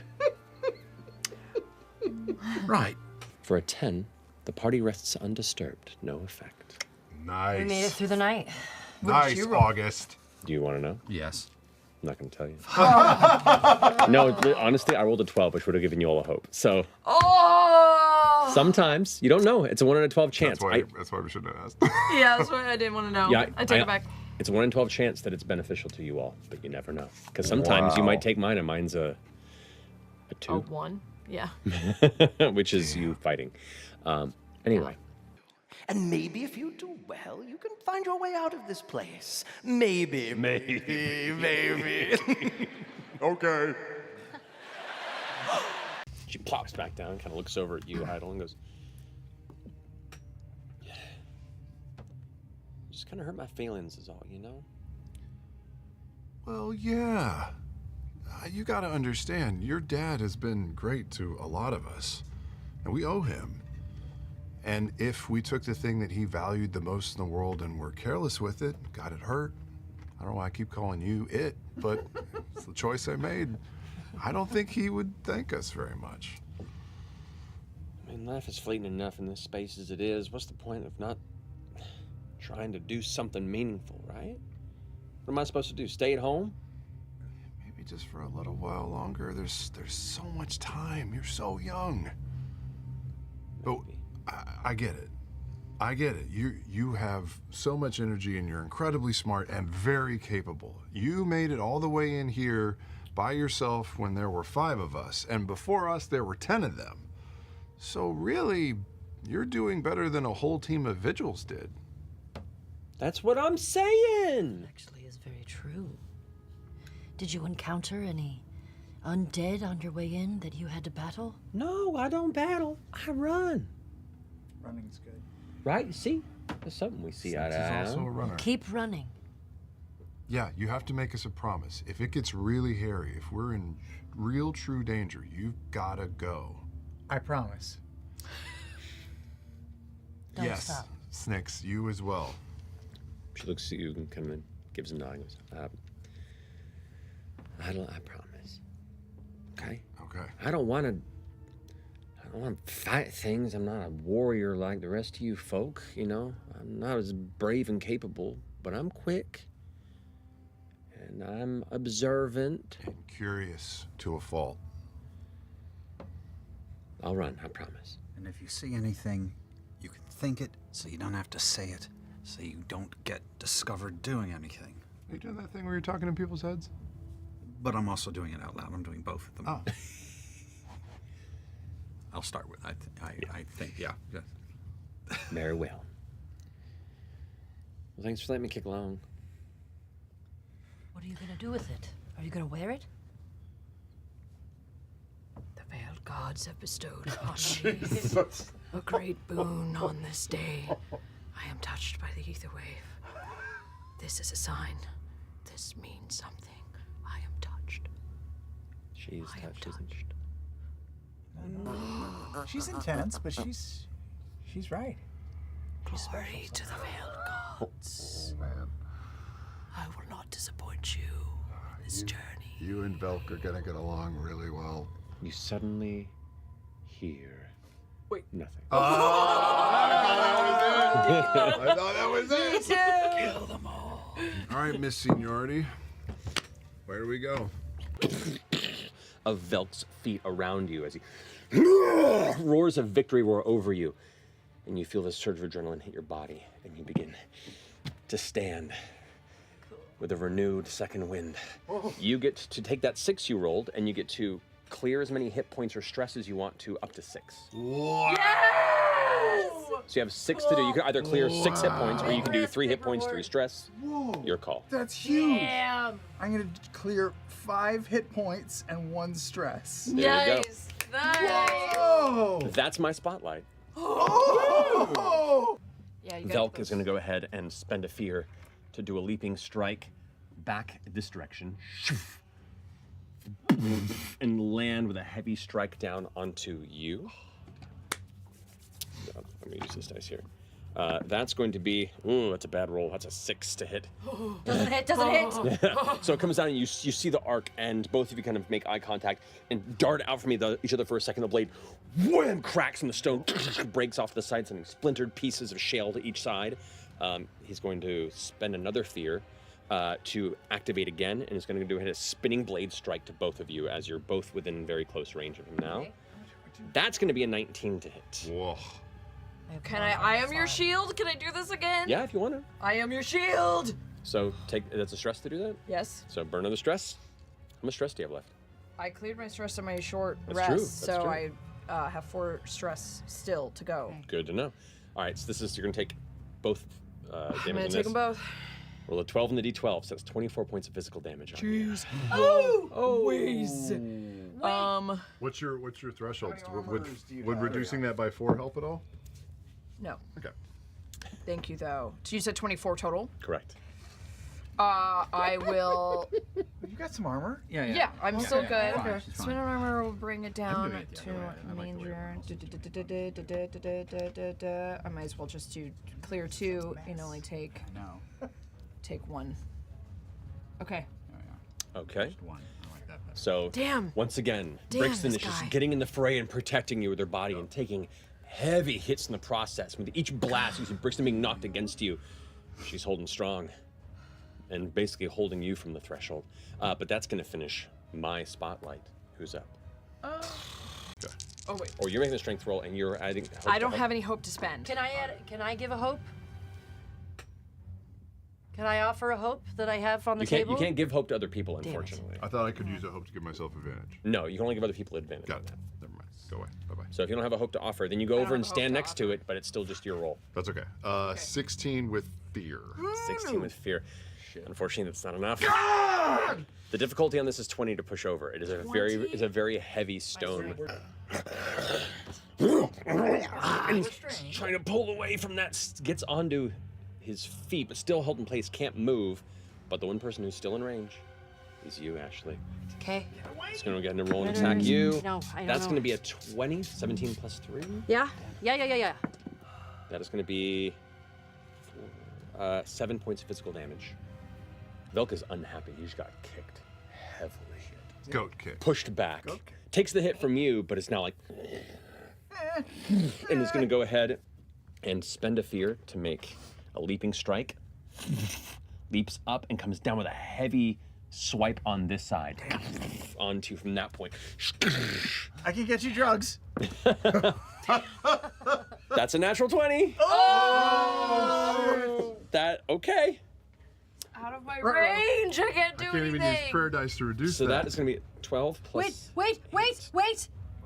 right. For a 10, the party rests undisturbed. No effect. Nice. We made it through the night. Nice, you roll? August. Do you want to know? Yes. I'm not going to tell you. No, honestly, I rolled a 12, which would have given you all a hope. So Oh! sometimes you don't know. It's a 1 in a 12 chance. That's why we shouldn't have asked. Yeah, that's why I didn't want to know. Yeah, I take it back. It's a 1 in 12 chance that it's beneficial to you all, but you never know. Because sometimes you Wow. might take mine and mine's a A 2. 1. Yeah. which is you fighting. Anyway. And maybe if you do well, you can find your way out of this place. Maybe. Okay. She plops back down, kind of looks over at you, idle, and goes, "Yeah, just kind of hurt my feelings is all, you know?" Well, yeah. You gotta understand, your dad has been great to a lot of us, and we owe him. And if we took the thing that he valued the most in the world and were careless with it, got it hurt, I don't know why I keep calling you it, but it's the choice I made. I don't think he would thank us very much. I mean, life is fleeting enough in this space as it is. What's the point of not trying to do something meaningful, right? What am I supposed to do? Stay at home? Maybe just for a little while longer. There's so much time. You're so young. But I get it. I get it. You have so much energy and you're incredibly smart and very capable. You made it all the way in here by yourself when there were 5 of us, and before us there were 10 of them. So really, you're doing better than a whole team of vigils did. That's what I'm saying! Actually is very true. Did you encounter any undead on your way in that you had to battle? No, I don't battle. I run. Running's good. Right? See? There's something we see eye to eye He's also a on. runner. Keep running. Yeah, you have to make us a promise. If it gets really hairy, if we're in real true danger, you've gotta go. I promise. Don't yes, stop. Snicks, you as well. She looks at you and kind of gives a nod and goes, I promise. Okay? Okay. I don't want to fight things. I'm not a warrior like the rest of you folk, you know? I'm not as brave and capable, but I'm quick. And I'm observant. And curious to a fault. I'll run, I promise. And if you see anything, you can think it so you don't have to say it, so you don't get discovered doing anything. Are you doing that thing where you're talking in people's heads? But I'm also doing it out loud. I'm doing both of them. Oh. I'll start with, I think, yeah. Very well. Well, thanks for letting me kick along. What are you gonna do with it? Are you gonna wear it? The veiled gods have bestowed upon me a great boon on this day. I am touched by the ether wave. This is a sign. This means something. I am touched. She's I am touched, isn't she? She's intense, but she's right. Glory to the veiled gods. Oh, man. I will not disappoint you in this journey. You and Velk are gonna get along really well. You suddenly hear... Wait. Nothing. I thought that was it. Kill them all. All right, Miss Seniority. Where do we go? Of Velk's feet around you as he roars of victory roar over you. And you feel this surge of adrenaline hit your body, and you begin to stand with a renewed second wind. You get to take that 6 you rolled, and you get to clear as many hit points or stress as you want to, up to 6. Wow. So you have 6 to do. You can either clear 6 hit points, or you can do 3 hit points, 3 stress. Whoa. Your call. That's huge. Damn. I'm gonna clear 5 hit points and 1 stress. There you go. Nice. Whoa! That's my spotlight. Oh! Yeah, you Velk is going to go ahead and spend a fear to do a leaping strike back this direction and land with a heavy strike down onto you. I'm going to use this dice here. That's going to be, ooh, that's a bad roll. That's a 6 to hit. Doesn't hit, doesn't hit. So it comes down and you see the arc, and both of you kind of make eye contact and dart out from each other for a second. The blade wham, cracks and the stone breaks off the sides and splintered pieces of shale to each side. He's going to spend another fear to activate again, and he's going to do a spinning blade strike to both of you as you're both within very close range of him now. Okay. That's going to be a 19 to hit. Whoa. Can I am your shield? Can I do this again? Yeah, if you want to. I am your shield. So that's a stress to do that? Yes. So burn another stress. How much stress do you have left? I cleared my stress on my short That's rest, true, that's so true. I have 4 stress still to go. Good to know. All right, so you're going to take both damage I'm gonna on take this. them both. Roll a 12 on the d12, so that's 24 points of physical damage on you. Jeez. Oh, whiz. What's your threshold? Would reducing that by 4 help at all? No. Okay. Thank you, though. So you said 24 total? Correct. I will. You got some armor? Yeah, I'm still good. fine, she's Spin armor will bring it down doing it the to other way. I like the way manger. I might as well just do clear 2 and only take take 1. Okay. Okay. One. I like that better. So, Damn. once again, Damn, Brixton this is just guy. getting in the fray and protecting you with her body and taking heavy hits in the process. With each blast, you see Brixton being knocked against you. She's holding strong and basically holding you from the threshold. But that's going to finish my spotlight. Who's up? Oh, wait. Or you're making a strength roll and you're adding. I don't have any hope to spend. Can I give a hope? Can I offer a hope that I have on the table? You can't give hope to other people, Damn it. unfortunately. I thought I could use a hope to give myself advantage. No, you can only give other people advantage. Got it. Never mind. Go away. Bye-bye. So if you don't have a hope to offer, then you go don't over and have a hope stand to next to it, but it's still just your roll. That's okay. 16 with fear. 16 with fear. Unfortunately, that's not enough. The difficulty on this is 20 to push over. It is a very heavy stone. And he's trying to pull away from that, gets onto his feet, but still held in place, can't move. But the one person who's still in range is you, Ashley. Okay. He's going to go ahead and roll and attack you. No, I don't That's know. going to be a 20, 17 plus 3. Yeah. That is going to be 7 points of physical damage. Velka's unhappy. He just got kicked heavily. Goat kick. Pushed back. Takes the hit from you, but it's now like... and is going to go ahead and spend a fear to make a leaping strike. Leaps up and comes down with a heavy swipe on this side. Onto from that point. I can get you drugs. That's a natural 20. Okay. Out of my Range! I can't do I can't even use prayer dice to reduce So that. that is going to be 12 plus... Wait!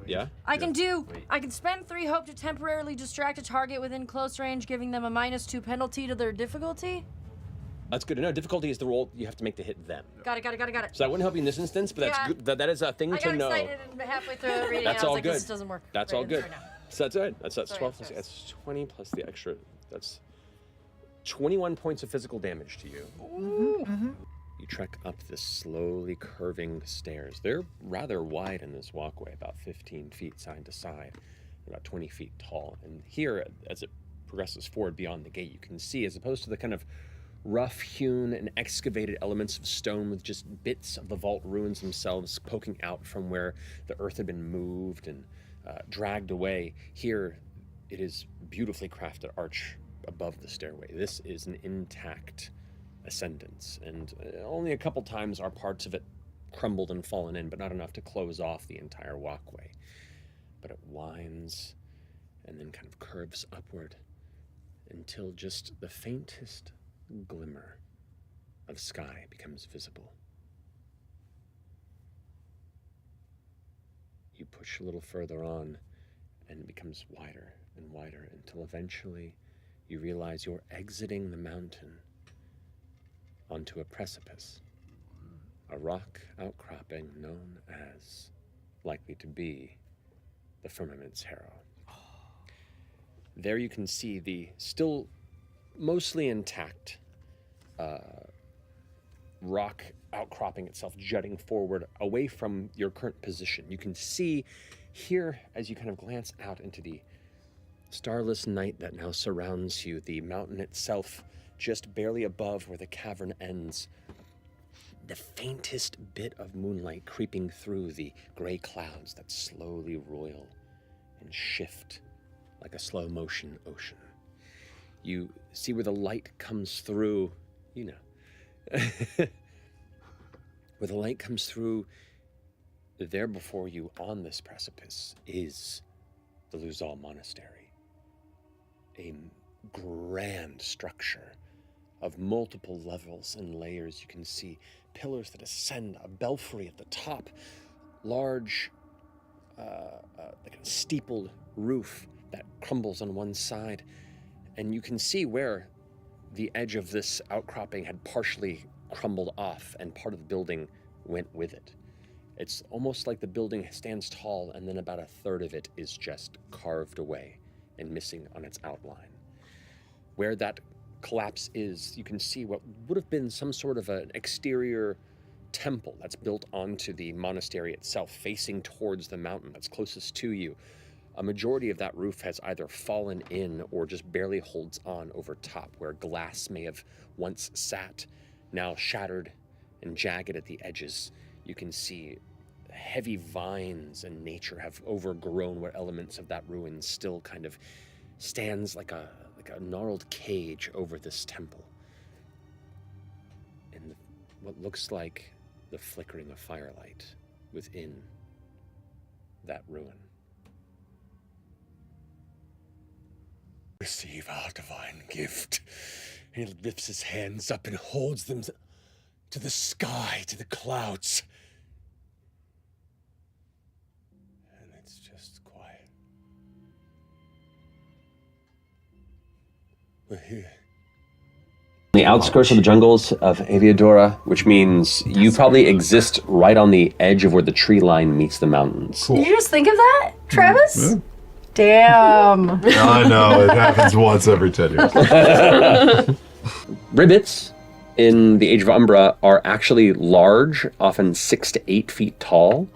Yeah? I can spend 3 hope to temporarily distract a target within close range, giving them a -2 penalty to their difficulty. That's good to know. Difficulty is the roll you have to make to hit them. Got it. So that wouldn't help you in this instance, but that's Yeah. good. That is a thing I to got know. excited and halfway through reading That's I was all like, good. this doesn't work. That's right all good. right now. So that's it. That's Sorry, 12 I'm plus sorry. that's 20 plus the extra. That's 21 points of physical damage to you. You trek up this slowly curving stairs. They're rather wide in this walkway, about 15 feet side to side, about 20 feet tall. And here, as it progresses forward beyond the gate, you can see, as opposed to the kind of rough-hewn and excavated elements of stone with just bits of the vault ruins themselves poking out from where the earth had been moved and dragged away, here it is beautifully crafted arch above the stairway. This is an intact ascendance, and only a couple times are parts of it crumbled and fallen in, but not enough to close off the entire walkway. But it winds and then kind of curves upward until just the faintest glimmer of sky becomes visible. You push a little further on, and it becomes wider and wider until eventually you realize you're exiting the mountain onto a precipice, a rock outcropping known as, likely to be, the Firmament's Harrow. There you can see the still mostly intact rock outcropping itself jutting forward away from your current position. You can see here, as you kind of glance out into the starless night that now surrounds you, the mountain itself just barely above where the cavern ends, the faintest bit of moonlight creeping through the gray clouds that slowly roil and shift like a slow-motion ocean. You see where the light comes through, you know. Where the light comes through, there before you on this precipice is the Luzal Monastery. A grand structure of multiple levels and layers. You can see pillars that ascend, a belfry at the top, large, like a steepled roof that crumbles on one side, and you can see where the edge of this outcropping had partially crumbled off, and part of the building went with it. It's almost like the building stands tall, and then about a third of it is just carved away and missing on its outline. Where that collapse is, you can see what would have been some sort of an exterior temple that's built onto the monastery itself, facing towards the mountain that's closest to you. A majority of that roof has either fallen in or just barely holds on over top, where glass may have once sat, now shattered and jagged at the edges. You can see heavy vines and nature have overgrown where elements of that ruin still kind of stands like a gnarled cage over this temple. And what looks like the flickering of firelight within that ruin. Receive our divine gift. And he lifts his hands up and holds them to the sky, to the clouds. And it's just quiet. We're here. The outskirts of the jungles of Aviadora, which means you probably exist right on the edge of where the tree line meets the mountains. Did you just think of that, Travis? Yeah. Damn. I know, it happens once every 10 years. Ribbits in the Age of Umbra are actually large, often 6 to 8 feet tall,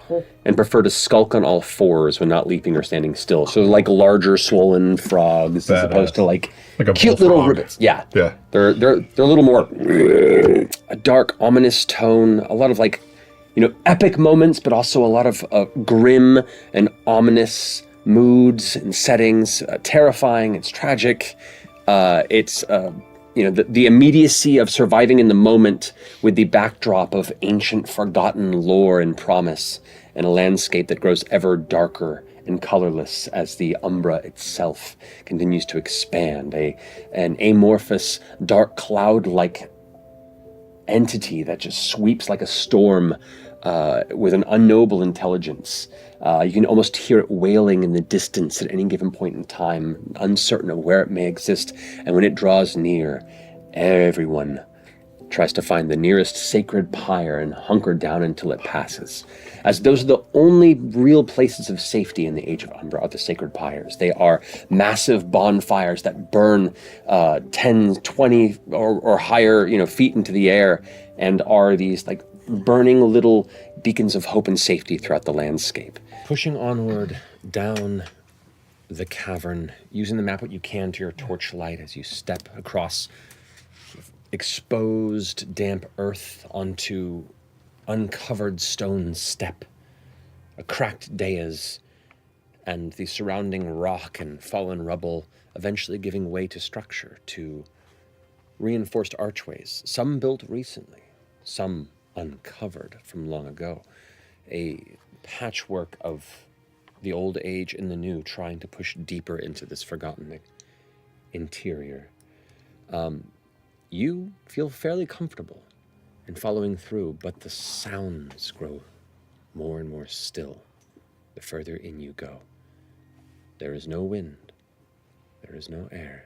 and prefer to skulk on all fours when not leaping or standing still. So like larger, swollen frogs, as opposed to like a cute little bullfrog. ribbits. Yeah, Yeah. they're a little more a dark, ominous tone. A lot of like, epic moments, but also a lot of grim and ominous moods and settings. Terrifying. It's tragic. It's the immediacy of surviving in the moment with the backdrop of ancient forgotten lore and promise, and a landscape that grows ever darker and colorless as the Umbra itself continues to expand. An amorphous, dark cloud-like entity that just sweeps like a storm with an unknowable intelligence. You can almost hear it wailing in the distance at any given point in time, uncertain of where it may exist. And when it draws near, everyone tries to find the nearest sacred pyre and hunker down until it passes. As those are the only real places of safety in the Age of Umbra are the sacred pyres. They are massive bonfires that burn 10, 20 or higher feet into the air, and are these like burning little beacons of hope and safety throughout the landscape. Pushing onward down the cavern, using the map what you can to your torchlight as you step across exposed, damp earth onto uncovered stone step, a cracked dais, and the surrounding rock and fallen rubble eventually giving way to structure, to reinforced archways, some built recently, some uncovered from long ago. A patchwork of the old age and the new, trying to push deeper into this forgotten interior. You feel fairly comfortable in following through, but the sounds grow more and more still the further in you go. There is no wind. There is no air.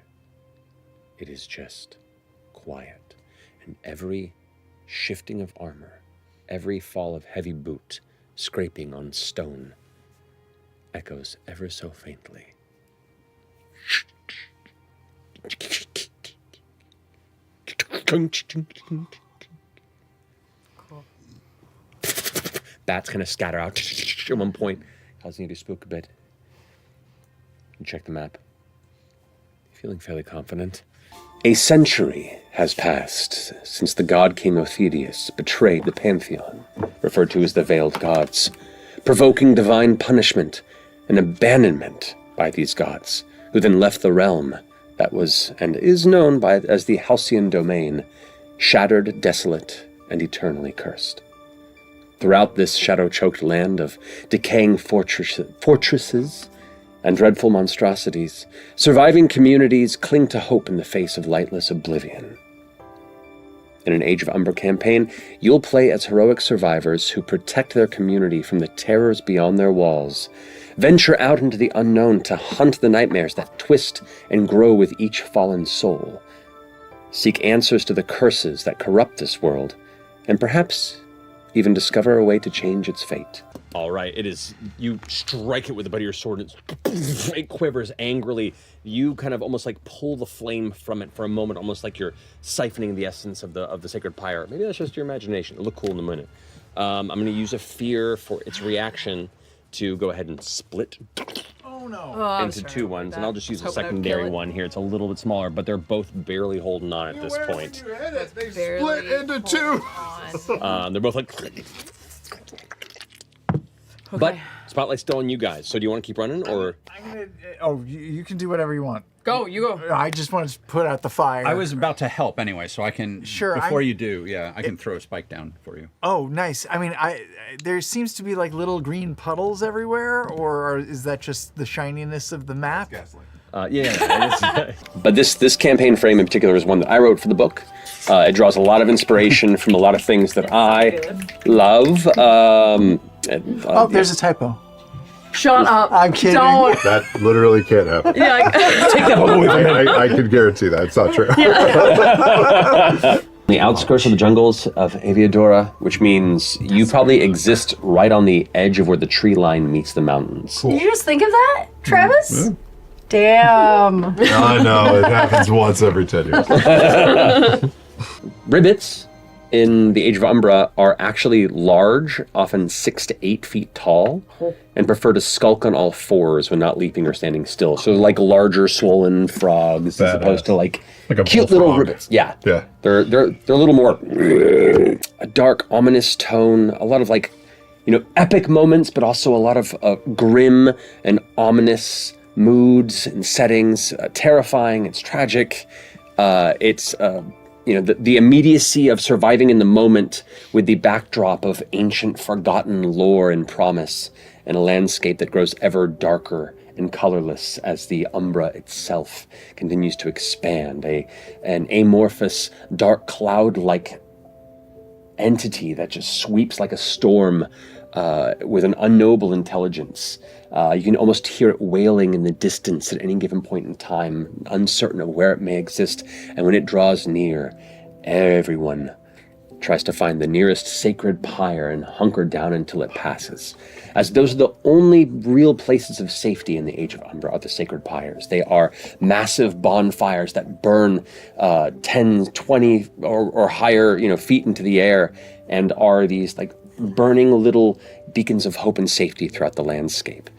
It is just quiet. And every shifting of armor, every fall of heavy boot, scraping on stone, echoes ever so faintly. Cool. Bats kind of scatter out at one point, causing you to spook a bit. You check the map. Feeling fairly confident. A century has passed since the god King Othedius betrayed the Pantheon, referred to as the Veiled Gods, provoking divine punishment and abandonment by these gods, who then left the realm that was and is known as the Halcyon Domain, shattered, desolate, and eternally cursed. Throughout this shadow-choked land of decaying fortresses and dreadful monstrosities, surviving communities cling to hope in the face of lightless oblivion. In an Age of Umbra campaign, you'll play as heroic survivors who protect their community from the terrors beyond their walls. Venture out into the unknown to hunt the nightmares that twist and grow with each fallen soul. Seek answers to the curses that corrupt this world, and perhaps even discover a way to change its fate. All right, it is, you strike it with the butt of your sword, and it quivers angrily. You kind of almost like pull the flame from it for a moment, almost like you're siphoning the essence of the sacred pyre. Maybe that's just your imagination. It'll look cool in a minute. I'm going to use a fear for its reaction to go ahead and split into two ones, and I'll just use a secondary one here. It's a little bit smaller, but they're both barely holding on at this point. They split into two. They're both like... But spotlight's still on you guys. So do you want to keep running, or? You can do whatever you want. Go, you go. I just want to put out the fire. I was about to help anyway, so I can. Sure. Before you do, yeah, I can throw a spike down for you. Oh, nice. I mean, there seems to be like little green puddles everywhere, or is that just the shininess of the map? Yeah. But this campaign frame in particular is one that I wrote for the book. It draws a lot of inspiration from a lot of things that I love. There's a typo. Shut up. I'm kidding. Don't. That literally can't happen. Yeah, take that one away from him. I can guarantee that. It's not true. The outskirts of the jungles of Aviadora, which means you probably exist right on the edge of where the tree line meets the mountains. Did you just think of that, Travis? Yeah. Damn. I know, it happens once every 10 years. Ribbits in the Age of Umbra are actually large, often 6 to 8 feet tall, and prefer to skulk on all fours when not leaping or standing still. So like larger, swollen frogs, as opposed to like a cute little bullfrog. ribbits. Yeah. Yeah. They're a little more a dark, ominous tone, a lot of like, epic moments, but also a lot of grim and ominous moods and settings. Terrifying, it's tragic. It's the immediacy of surviving in the moment with the backdrop of ancient forgotten lore and promise, and a landscape that grows ever darker and colorless as the Umbra itself continues to expand. An amorphous, dark cloud-like entity that just sweeps like a storm with an unknowable intelligence. You can almost hear it wailing in the distance at any given point in time, uncertain of where it may exist, and when it draws near, everyone tries to find the nearest sacred pyre and hunker down until it passes, as those are the only real places of safety in the Age of Umbra are the sacred pyres. They are massive bonfires that burn 10, 20 or higher feet into the air, and are these like burning little beacons of hope and safety throughout the landscape.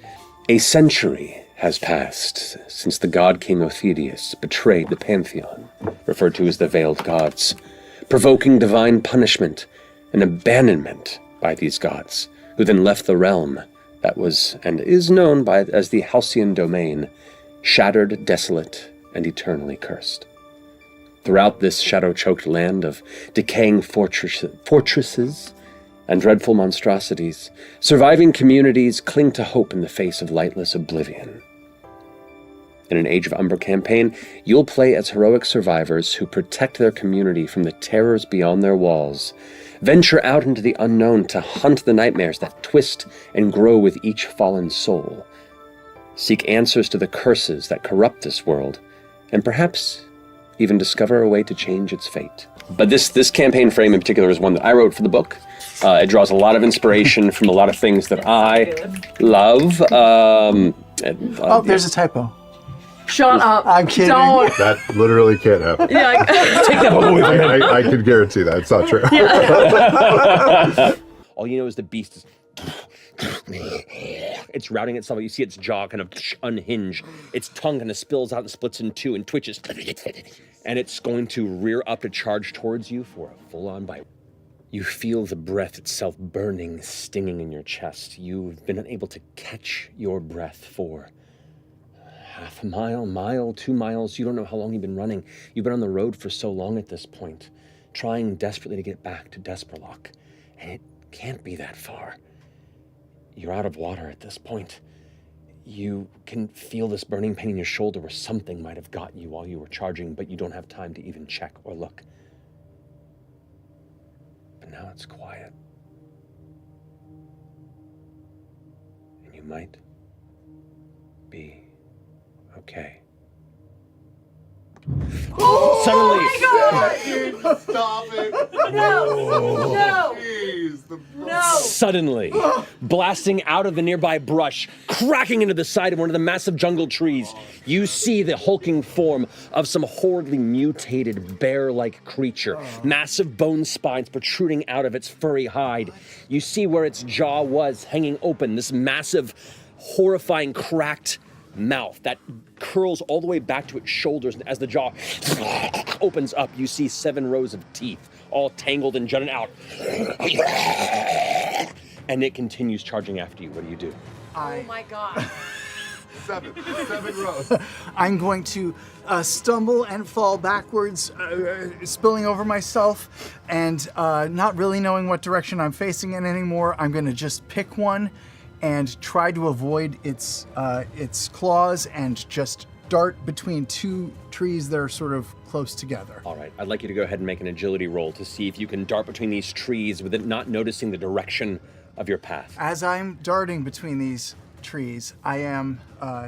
A century has passed since the god king Othedius betrayed the Pantheon, referred to as the Veiled Gods, provoking divine punishment and abandonment by these gods, who then left the realm that was and is known as the Halcyon Domain, shattered, desolate, and eternally cursed. Throughout this shadow-choked land of decaying fortresses and dreadful monstrosities, surviving communities cling to hope in the face of lightless oblivion. In an Age of Umbra campaign, you'll play as heroic survivors who protect their community from the terrors beyond their walls. Venture out into the unknown to hunt the nightmares that twist and grow with each fallen soul. Seek answers to the curses that corrupt this world, and perhaps even discover a way to change its fate. But this campaign frame in particular is one that I wrote for the book. It draws a lot of inspiration from a lot of things that I love. There's a typo. Shut up. I'm kidding. Don't. That literally can't happen. Yeah, take that one away from him. I can guarantee that. It's not true. All you know is the beast is... It's routing itself. You see its jaw kind of unhinge. Its tongue kind of spills out and splits in two and twitches. And it's going to rear up to charge towards you for a full-on bite. You feel the breath itself burning, stinging in your chest. You've been unable to catch your breath for half a mile, 2 miles. You don't know how long you've been running. You've been on the road for so long at this point, trying desperately to get back to Desperlock. And it can't be that far. You're out of water at this point. You can feel this burning pain in your shoulder where something might have got you while you were charging, but you don't have time to even check or look. And now it's quiet. And you might be okay. Suddenly, Stop it! No! No! Suddenly, blasting out of the nearby brush, cracking into the side of one of the massive jungle trees, you see the hulking form of some horribly mutated bear-like creature. Massive bone spines protruding out of its furry hide. You see where its jaw was hanging open, this massive, horrifying, cracked mouth that curls all the way back to its shoulders, and as the jaw opens up, you see 7 rows of teeth, all tangled and jutting out. And it continues charging after you. What do you do? Oh my god. Seven rows. I'm going to stumble and fall backwards, spilling over myself, and not really knowing what direction I'm facing in anymore. I'm going to just pick one and try to avoid its claws and just dart between 2 trees that are sort of close together. All right, I'd like you to go ahead and make an agility roll to see if you can dart between these trees with it not noticing the direction of your path. As I'm darting between these trees, I am,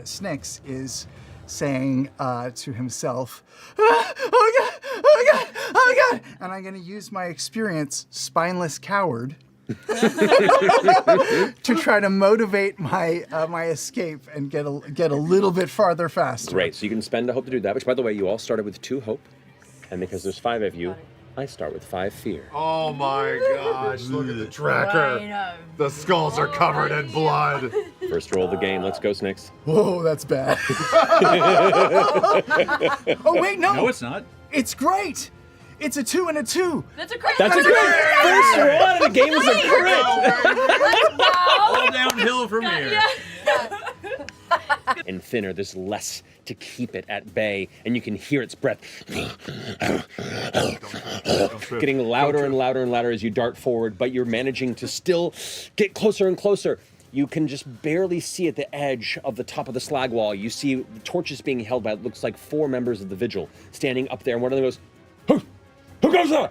Snicks is saying to himself, oh God, oh God, oh God! And I'm gonna use my experience, Spineless Coward, to try to motivate my my escape and get a little bit farther faster. Great, so you can spend a hope to do that, which by the way, you all started with 2 hope. And because there's 5 of you, I start with 5 fear. Oh my gosh, look at the tracker. The skulls are covered in blood. First roll of the game, let's go, Snicks. Whoa, that's bad. Oh wait, no. No, it's not. It's great. It's a 2 and a 2. That's a crit! That's a crit! First roll out of the game is a crit! All downhill from here. And thinner, there's less to keep it at bay, and you can hear its breath getting louder and louder and louder as you dart forward, but you're managing to still get closer and closer. You can just barely see at the edge of the top of the slag wall. You see torches being held by, it looks like 4 members of the Vigil standing up there, and one of them goes, Who goes there?